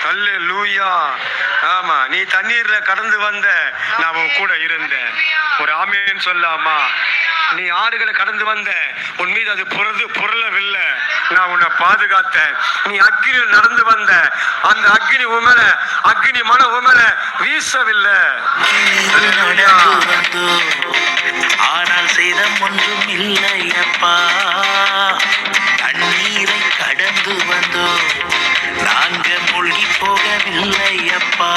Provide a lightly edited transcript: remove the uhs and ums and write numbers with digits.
அல்லேலூயா. ஆமா, நீ தண்ணீர்ல கடந்து வந்த, நான் உன் கூட இருந்தேன். ஒரு ஆமென் சொல்லாமா? நீ ஆறுகளை கடந்து வந்த, உன் மீது அது புரளவில்லை, நான் உன்னை பாதுகாத்தேன். நீ அக்கினியில் நடந்து வந்த, அந்த அக்கினி உமல அக்கினி மன உமல வீசவில்லை. ஆனால் சேதம் ஒன்றும் இல்லை அப்பா. தண்ணீரை கடந்து வந்தோம், நாங்க மூழ்கி போகவில்லை அப்பா.